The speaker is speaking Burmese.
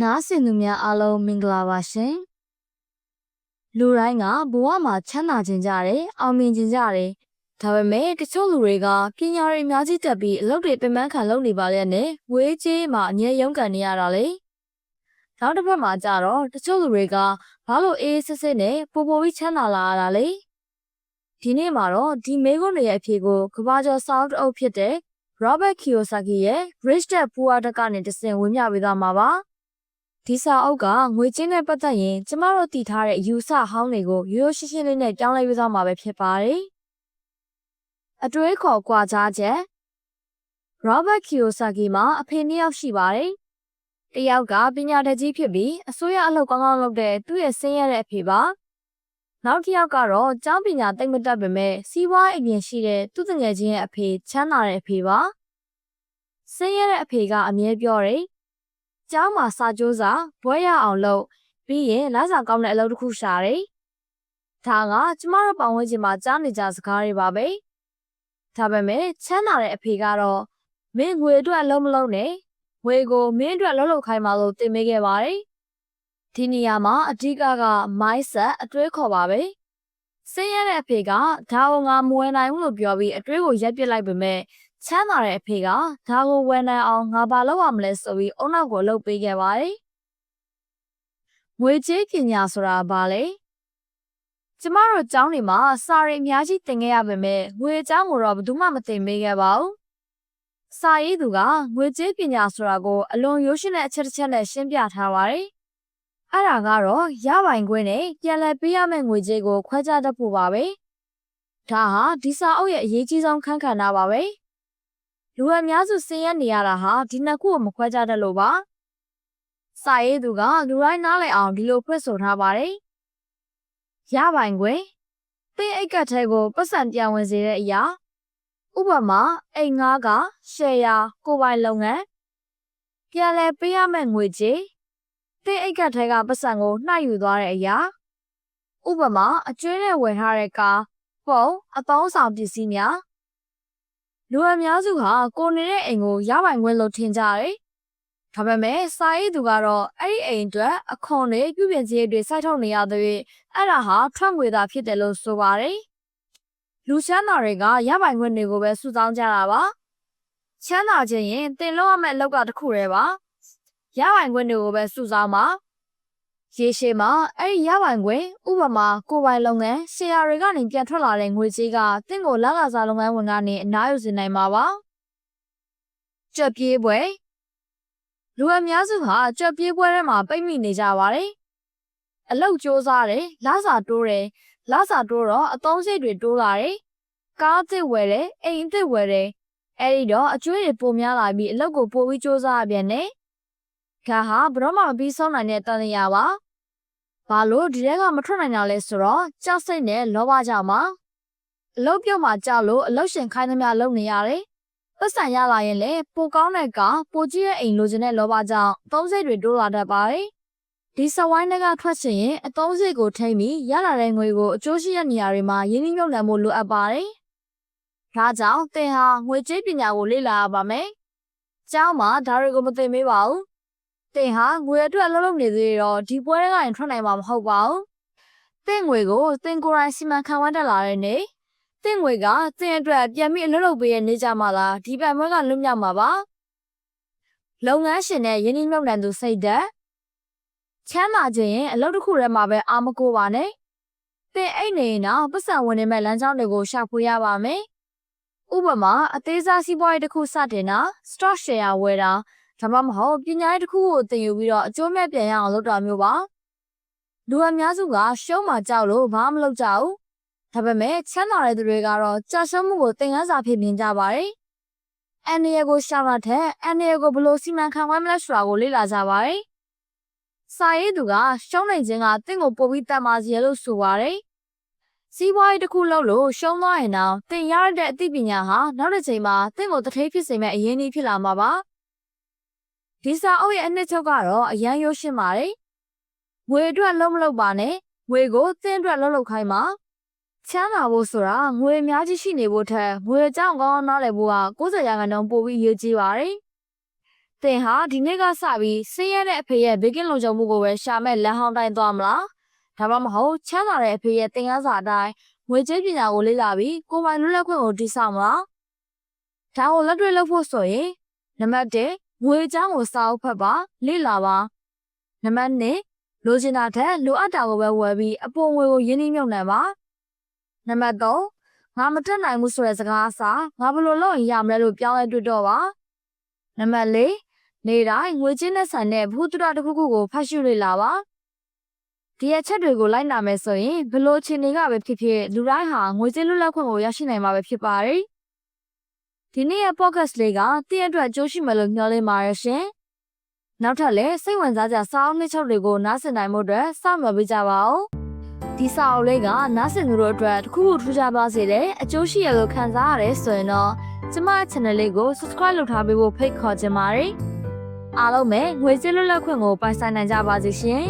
နားဆင်သူများအားလုံးမင်္ဂလာပါရှင်လူတိုင်းကဘဝမှာချမ်းသာခြင်းကြတယ်အောင်မြင်ခြင်းကြတယ်ဒါပေမဲ့တချို့လူတွေကပညာတွေအများကြီးတက်ပြီးအလုပ်တွေပင်ပန်းခံလုပ်နေပါလေနဲ့ဝေးကြေးမှာအငြင်းရုန်းကန်နေရတာလေနောက်တစ်ဖက်မှာကြတော့တချို့လူတွေကဘာလို့အေးစစ်စစ်နဲ့ပိုပြီးချမ်းသာလာရတာလေဒီနေ့မှာတော့ဒီမေးခွန်းတွေရဲ့အဖြေကိုကမ္ဘာကျော်စာအုပ်တစ်အုပ်ဖြစ်တဲ့ Robert Kiyosaki ရဲ့ Rich Dad Poor Dad ကနေတဆင့်ဝင်ပြပေးသွားမှာပါဒီစာအုပ်ကငွေကြေးနဲ့ပတ်သက်ရင်ကျမတို့တည်ထားတဲ့အယူဆဟောင်းတွေကိုရိုးရိုးရှင်းရှင်းလေးနဲ့ပြောင်းလဲပေးသွားမှာပဲဖြစ်ပါတယ်။အတွေးခေါ်ကွာခြားချက် Robert Kiyosaki မှာအဖေနှစ်ယောက်ရှိပါတယ်။တစ်ယောက်ကပညာတတ်ကြီးဖြစ်ပြီးအစိုးရအလုပ်ကောင်းကောင်းလုပ်တဲ့သူ့ရဲ့ဆင်းရဲတဲ့အဖေပါ။နောက်တစ်ယောက်ကတော့ကျောင်းပညာသိမ့်မတတ်ပေမဲ့စီးပွားအမြင်ရှိတဲ့သူ့တငယ်ချင်းရဲ့အဖေချမ်းသာတဲ့အဖေပါ။ဆင်းရဲတဲ့အဖေကအမြဲပြောတယ်ကျောင်းမှာစာကြိုးစာဘွဲရအောင်လုပ်ပြီးရင်လစာကောင်းတဲ့အလုပ်တစ်ခုရှာတယ်။ဒါကကျမတို့ပတ်ဝန်းကျင်မှာကြားနေကြစကားတွေပါပဲ။ဒါပေမဲ့ချမ်းသာတဲ့အဖေကတော့မင်းငွေအတွက်အလုပ်မလုပ်နဲ့ငွေကိုမင်းအတွက်လုပ်ခိုင်းပါလို့တင်ပေးခဲ့ပါတယ်။ဒီနေရာမှာအဓိကက mindset အတွေးခေါ်ပါပဲ။ဆင်းရဲတဲ့အဖေကဒါကိုငါမဝယ်နိုင်ဘူးလို့ပြောပြီးအတွေးကိုရက်ပစ်လိုက်ပေမဲ့ချမ်းသာတဲ့အဖေကဒါကိုဝယ်နိုင်အောင်ငါဘာလုပ်ရမလဲဆိုပြီးအုံနောက်ကိုလှုပ်ပေးခဲ့ပါတယ်။ငွေကြေးပညာဆိုတာဘာလဲ။ကျမတို့ကျောင်းတွေမှာစာရီအများကြီးသင်ခဲ့ရပေမဲ့ငွေအကြောင်းကိုတော့ဘယ်သူမှမသင်ပေးခဲ့ပါဘူး။စာရေးသူကငွေကြေးပညာဆိုတာကိုအလွန်ရိုးရှင်းတဲ့အချက်တစ်ချက်နဲ့ရှင်းပြထားပါတယ်။အဲ့ဒါကတော့ရပိုင်ခွင့်နဲ့ပြန်လည်ပေးရမယ့်ငွေကြေးကိုခွဲခြားတတ်ဖို့ပါပဲ။ဒါဟာဒီစာအုပ်ရဲ့အရေးကြီးဆုံးခန်းကဏ္ဍပါပဲ။လူအများစုဆင်းရဲနေရတာဟာဒီနှစ်ခုကိုမခွဲခြားတတ်လို့ပါ။စာရေးသူကလူတိုင်းနားလည်အောင်ဒီလိုဖွင့်ဆိုထားပါတယ်။ရပိုင်ခွင့်သင်အိတ်ကတ်ထဲကိုပတ်စံပြန်ဝင်စေတဲ့အရာဥပမာအိမ်ငါးကရှယ်ယာကိုယ်ပိုင်လုပ်ငန်းပြန်လည်ပေးရမယ့်ငွေကြေးသင်အိတ်ကတ်ထဲကပတ်စံကိုနှိုက်ယူသွားတဲ့အရာဥပမာအကျွေးနဲ့ဝယ်ထားတဲ့ကားပုံအသုံးဆောင်ပစ္စည်းများလူအများစုဟာကိုနေတဲ့အိမ်ကိုရပိုင်ခွင့်လို့ထင်ကြတယ်။ဒါပေမဲ့စာရေးသူကတော့အဲ့ဒီအိမ်အတွက်အခွန်တွေပြုပြင်စရိတ်တွေစိုက်ထုတ်နေရတဲ့အဲ့ဒါဟာထွက်ငွေသာဖြစ်တယ်လို့ဆိုပါတယ်။လူချမ်းသာတွေကရပိုင်ခွင့်တွေကိုပဲစုဆောင်းကြတာပါ။ချမ်းသာခြင်းရင်တင်လို့ရမယ့်အလုပ်ကတစ်ခုတည်းပါ။ရပိုင်ခွင့်တွေကိုပဲစုဆောင်းပါ။ရေရှည်မှာအဲ့ဒီရပိုင်ခွင့်ဥပမာကိုယ်ပိုင်လုပ်ငန်းရှယ်ယာတွေကနေပြန်ထွက်လာတဲ့ငွေကြေးကတင့်ကိုလကစားလုပ်ငန်းဝင်ကနေအနားယူစေနိုင်မှာပါ။ကြွက်ပြေးပွဲလူအများစုဟာကြွက်ပြေးပွဲထဲမှာပိတ်မိနေကြပါတယ်။အလုပ်စ조사တယ်လစာတိုးတယ်လစာတိုးတော့အသုံးစရိတ်တွေတိုးလာတယ်။ကားအသစ်ဝယ်တယ်အိမ်အသစ်ဝယ်တယ်အဲ့ဒီတော့အကျွေးတွေပိုများလာပြီးအလုပ်ကိုပိုပြီးစ조사ရပြန်တယ်။ဒါဟာဘယ်တော့မှမပြီးဆုံးနိုင်တဲ့တန်တရားပါ။ဘာလို့ဒီထဲကမထွက်နိုင်တာလဲဆိုတော့ကြောက်စိတ်နဲ့လောဘကြောင့်ပါ။အလုပ်ပြုတ်မှကြောက်လို့အလုပ်ရှင်ခိုင်းသမျှလုပ်နေရတယ်။ပတ်စံရလာရင်လည်းပိုကောင်းတဲ့ကားပိုကြီးတဲ့အိမ်လိုချင်တဲ့လောဘကြောင့်အသုံးစရိတ်တွေတိုးလာတတ်ပါတယ်။ဒီစဝိုင်းတွေကထွက်ချင်ရင်အသုံးစရိတ်ကိုထိမ့်ပြီးရလာတဲ့ငွေကိုအကျိုးရှိတဲ့နေရာတွေမှာရင်းနှီးမြှုပ်နှံဖို့လိုအပ်ပါတယ်။ဒါကြောင့်သင်ဟာငွေကြေးပညာကိုလေ့လာရပါမယ်။ကျောင်းမှာဒါတွေကိုမသင်ပေးပါဘူး။သင်ဟာငွေအတွက်အလုပ်လုပ်နေသေးတော့ဒီပွဲတွေကရင်ထွက်နိုင်မှာမဟုတ်ပါဘူး။သင်ငွေကိုသင်ကိုယ်တိုင်စီမံခန့်ခွဲတတ်လာတဲ့နေ့သင်ငွေကသင်အတွက်ပြန်ပြီးအလုပ်လုပ်ပေးရနေကြမှာလားဒီပတ်ပွဲကလွတ်မြောက်မှာပါလုပ်ငန်းရှင်နဲ့ယင်းနှိမ့်မြုပ်နှံသူစိတ်ဓာတ်ချမ်းသာခြင်းရင်အလုပ်တစ်ခုထဲမှာပဲအာမကိုပါနဲ့သင်အိတ်နေရင်တော့ပတ်စံဝင်နေမဲ့လမ်းကြောင်းတွေကိုရှာဖွေရပါမယ်ဥပမာအသေးစားစီးပွားရေးတစ်ခုစတင်တာ stock share ဝယ်တာဒါမှမဟုတ်ပညာရေးတစ်ခုကိုသင်ယူပြီးတော့အကျိုးမဲ့ပြန်ရအောင်လုပ်တာမျိုးပါလူအများစုကရှုံးမှကြောက်လို့ဘာမှမလုပ်ကြဘူးဒါပေမဲ့ချမ်းသာတဲ့သူတွေကတော့ကြာရှုံးမှုကိုသင်ခန်းစာဖြစ်မြင်ကြပါတယ်။အန်ဒီယေကိုရှောင်းတာထက်အန်ဒီယေကိုဘယ်လိုစီမံခန့်ခွဲမလဲဆိုတာကိုလေ့လာကြပါတယ်။စာရေးသူကရှုံးနိုင်ခြင်းကသင်ကိုပိုပြီးတတ်မှစီရလို့ဆိုပါတယ်။စီးပွားရေးတစ်ခုလုပ်လို့ရှုံးသွားရင်တော့သင်ရတဲ့အသိပညာဟာနောက်တစ်ချိန်မှာသင်ကိုတထိပ်ဖြစ်စေမဲ့အရင်းအနှီးဖြစ်လာမှာပါ။ဒီစာအုပ်ရဲ့အနှစ်ချုပ်ကတော့အရန်ရိုးရှင်းပါတယ်။ငွေအတွက်လုံးမလုပ်ပါနဲ့ငွေကိုသင်အတွက်လုပ်ခိုင်းပါ။ချမ်းသာဖို့ဆိုတာငွေအများကြီးရှိနေဖို့ထက်ငွေအကြောင်းကောင်းနားလည်ဖို့က90%ပိုပြီးအရေးကြီးပါတယ် သင်ဟာဒီနေ့ကစပြီးဆင်းရဲတဲ့အဖေရဲ့ဘေကင်းလုံခြုံမှုကိုပဲရှာမဲ့လမ်းဟောင်းတိုင်းသွားမလားဒါမှမဟုတ်ချမ်းသာတဲ့အဖေရဲ့သင်ခန်းစာအတိုင်းငွေကြေးပညာကိုလေ့လာပြီးကိုယ်ပိုင်လွတ်လပ်ခွင့်ကိုတည်ဆောက်မလားဒါကိုလက်တွေ့လုပ်ဖို့ဆိုရင်နံပါတ်1ငွေအကြောင်းကိုစာအုပ်ဖတ်ပါလေ့လာပါနံပါတ်2လိုချင်တာထက်လိုအပ်တာကိုပဲဝယ်ပြီးအပေါ်ငွေကိုရင်းနှီးမြှုပ်နှံပါနံပါတ်3ငါမတက်နိုင်ဘူးဆိုတဲ့စကားအစားငါဘယ်လိုလုပ်ရင်ရမလဲလို့ပြောင်းလဲတွေ့တော့ပါနံပါတ်4နေတိုင်းငွေကြေးနဲ့ဆိုင်တဲ့ဘုဒ္ဓတစ်ခုခုကိုဖတ်ရှုလေ့လာပါဒီအချက်တွေကိုလိုက်နာမယ်ဆိုရင်ဘယ်လိုအခြေအနေကပဲဖြစ်ဖြစ်လူတိုင်းဟာငွေကြေးလွတ်လပ်ခွင့်ကိုရရှိနိုင်မှာပဲဖြစ်ပါတယ်ဒီနေ့ရဲ့ podcast လေးကတင့်အတွက်ကြိုးရှိမယ်လို့မျှော်လင့်ပါတယ်ရှင်နောက်ထပ်လည်းစိတ်ဝင်စားစရာစာအုပ်နှစ်ချုပ်တွေကိုနားဆင်နိုင်မှုအတွက်စောင့်မျှော်ပေးကြပါဦးဒီစာအုပ်လေးကနားဆင်သူတို့အတွက်တစ်ခုခုထူးခြားပါစေတဲ့အကျိုးရှိရလို့ခံစားရတယ်ဆိုရင်တော့ကျမရဲ့ channel လေးကို subscribe လုပ်ထားပေးဖို့ဖိတ်ခေါ်ချင်ပါတယ်အားလုံးပဲငွေကြေးလွတ်လပ်ခွင့်ကိုပိုင်ဆိုင်နိုင်ကြပါစေရှင်